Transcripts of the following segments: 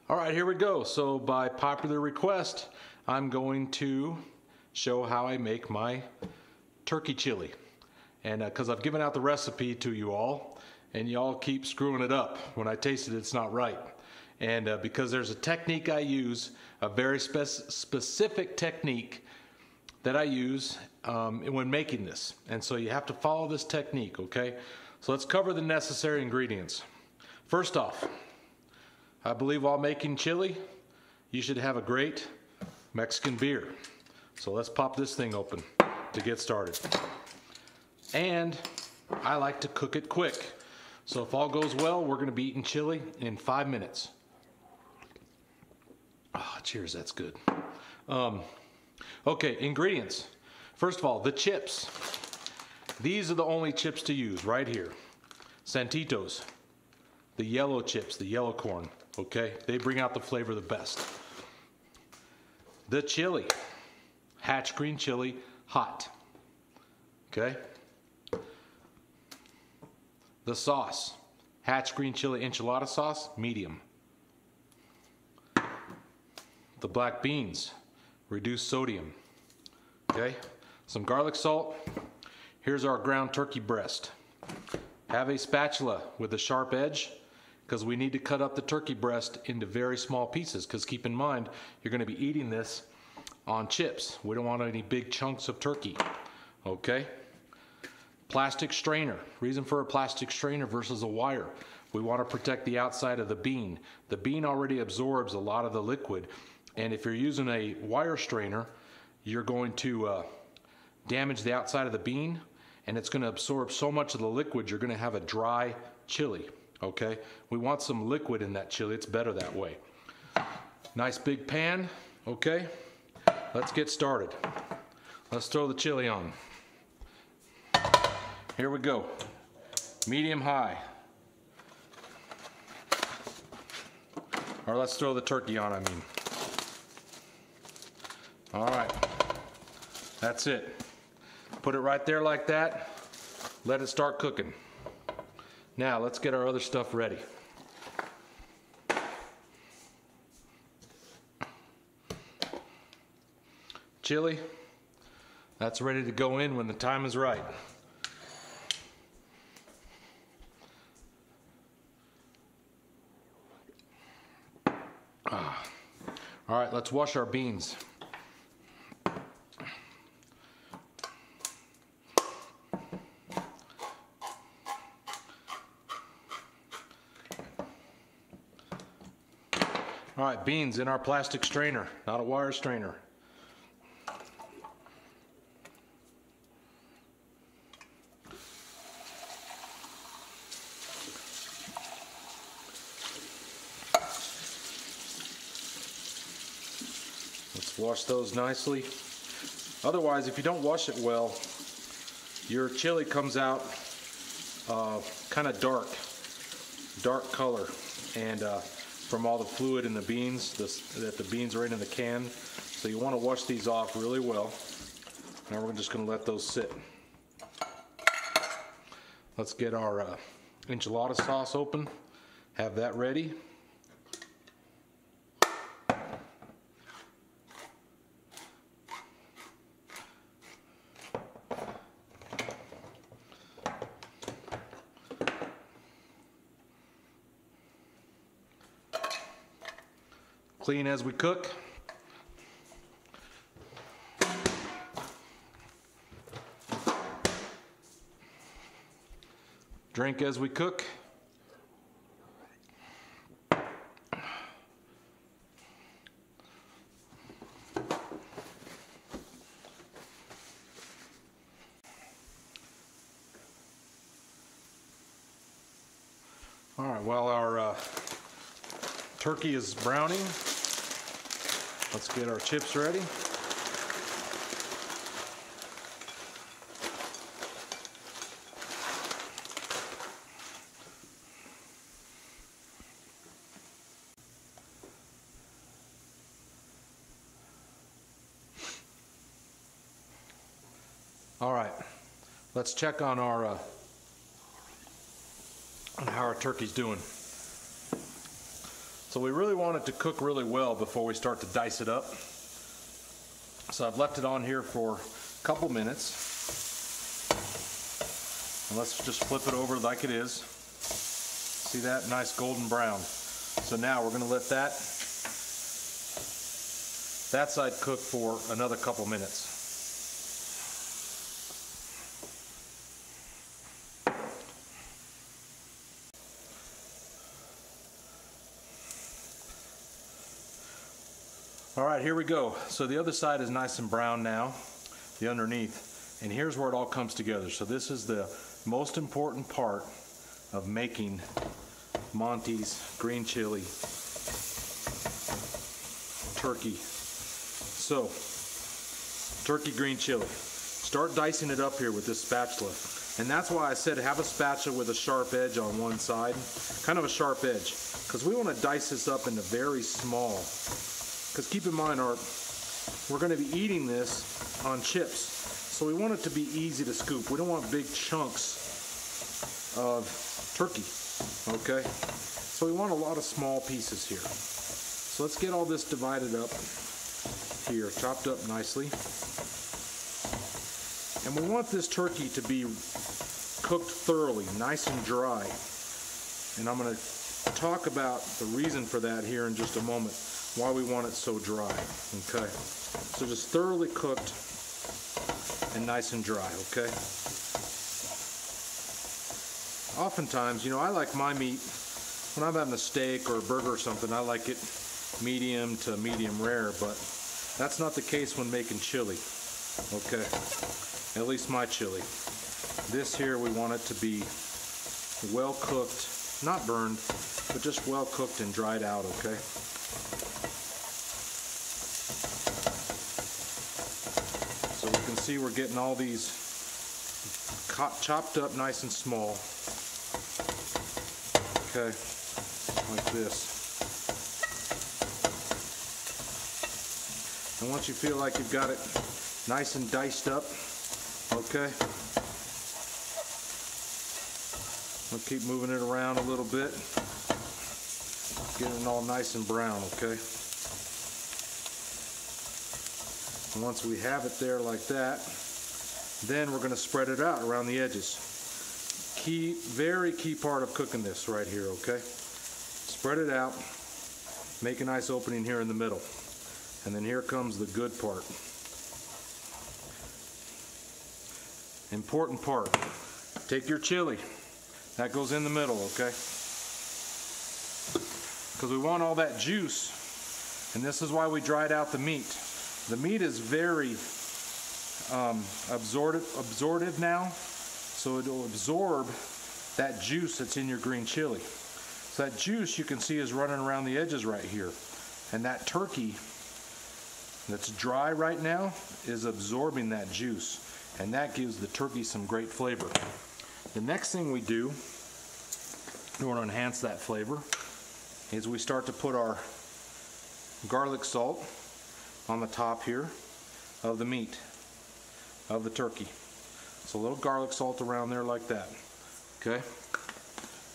All right, here we go. So by popular request, I'm going to show how I make my turkey chili. And because I've given out the recipe to you all, and y'all keep screwing it up. When I taste it, it's not right. And because there's a technique I use, a very specific technique that I use when making this. And so you have to follow this technique, okay? So let's cover the necessary ingredients. First off, I believe while making chili, you should have a great Mexican beer. So let's pop this thing open to get started. And I like to cook it quick. So if all goes well, we're gonna be eating chili in 5 minutes. Ah, cheers, that's good. Okay, ingredients. First of all, the chips. These are the only chips to use right here. Santitos, the yellow chips, the yellow corn, okay? They bring out the flavor the best. The chili, Hatch green chili, hot, okay? The sauce, Hatch green chili enchilada sauce, medium. The black beans, reduced sodium, okay? Some garlic salt. Here's our ground turkey breast. Have a spatula with a sharp edge because we need to cut up the turkey breast into very small pieces, because keep in mind, you're going to be eating this on chips. We don't want any big chunks of turkey, okay? Plastic strainer. Reason for a plastic strainer versus a wire. We want to protect the outside of the bean. The bean already absorbs a lot of the liquid, and if you're using a wire strainer, you're going to damage the outside of the bean, and it's going to absorb so much of the liquid, you're going to have a dry chili, okay? We want some liquid in that chili. It's better that way. Nice big pan, okay? Let's get started. Let's throw the chili on. Here we go. Medium high. Or let's throw the turkey on, I mean. All right. That's it. Put it right there like that. Let it start cooking. Now let's get our other stuff ready. Chili, that's ready to go in when the time is right. All right, let's wash our beans. All right, beans in our plastic strainer, not a wire strainer. Let's wash those nicely. Otherwise, if you don't wash it well, your chili comes out kind of dark color, and from all the fluid in the beans, that the beans are in the can. So you want to wash these off really well. Now we're just going to let those sit. Let's get our enchilada sauce open. Have that ready. Clean as we cook. Drink as we cook. All right, while our turkey is browning, let's get our chips ready. All right, let's check on our on how our turkey's doing. So we really want it to cook really well before we start to dice it up. So I've left it on here for a couple minutes. And let's just flip it over like it is. See that? Nice golden brown. So now we're going to let that side cook for another couple minutes. All right, here we go. So the other side is nice and brown now, the underneath, and here's where it all comes together. So this is the most important part of making Monty's green chili turkey. So, turkey green chili. Start dicing it up here with this spatula. And that's why I said have a spatula with a sharp edge on one side, kind of a sharp edge, because we want to dice this up into very small. Because keep in mind, we're going to be eating this on chips, so we want it to be easy to scoop. We don't want big chunks of turkey, okay? So we want a lot of small pieces here. So let's get all this divided up here, chopped up nicely. And we want this turkey to be cooked thoroughly, nice and dry. And I'm going to talk about the reason for that here in just a moment. Why we want it so dry, okay? So just thoroughly cooked and nice and dry, okay? Oftentimes, you know, I like my meat, when I'm having a steak or a burger or something, I like it medium to medium rare, but that's not the case when making chili, okay? At least my chili. This here, we want it to be well cooked, not burned, but just well cooked and dried out, okay? See, we're getting all these chopped up nice and small, okay, like this. And once you feel like you've got it nice and diced up, okay, I'll keep moving it around a little bit, getting it all nice and brown, okay. And once we have it there like that, then we're going to spread it out around the edges. Very key part of cooking this right here, okay? Spread it out, make a nice opening here in the middle. And then here comes the good part. Important part. Take your chili. That goes in the middle, okay? Because we want all that juice, and this is why we dried out the meat. The meat is very absorptive now, so it will absorb that juice that's in your green chili. So that juice you can see is running around the edges right here. And that turkey that's dry right now is absorbing that juice, and that gives the turkey some great flavor. The next thing we do in order to enhance that flavor is we start to put our garlic salt on the top here of the meat, of the turkey. So a little garlic salt around there like that, okay?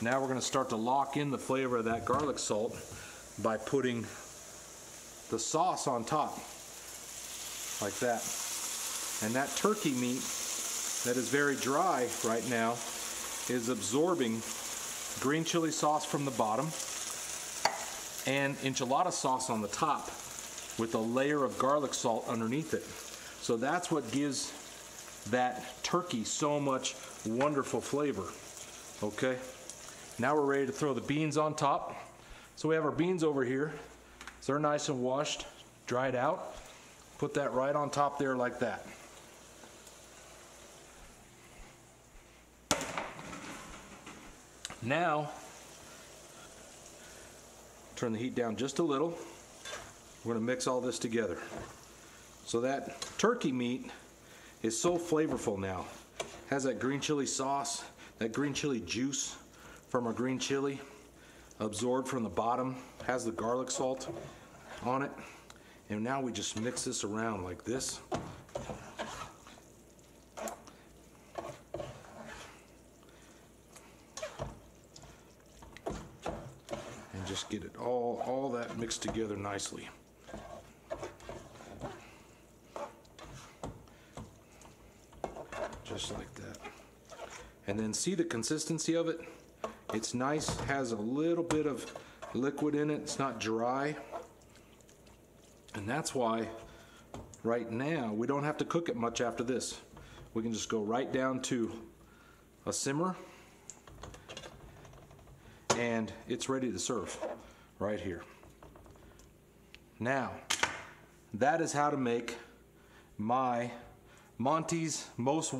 Now we're going to start to lock in the flavor of that garlic salt by putting the sauce on top, like that. And that turkey meat that is very dry right now is absorbing green chili sauce from the bottom and enchilada sauce on the top, with a layer of garlic salt underneath it. So that's what gives that turkey so much wonderful flavor, okay? Now we're ready to throw the beans on top. So we have our beans over here. So they're nice and washed, dried out. Put that right on top there like that. Now, turn the heat down just a little. We're going to mix all this together. So that turkey meat is so flavorful now. Has that green chili sauce, that green chili juice from our green chili absorbed from the bottom, has the garlic salt on it. And now we just mix this around like this. And just get it all that mixed together nicely. Just like that. And then see the consistency of it? It's nice, has a little bit of liquid in it. It's not dry. And that's why right now we don't have to cook it much after this. We can just go right down to a simmer and it's ready to serve right here. Now, that is how to make my Monty's most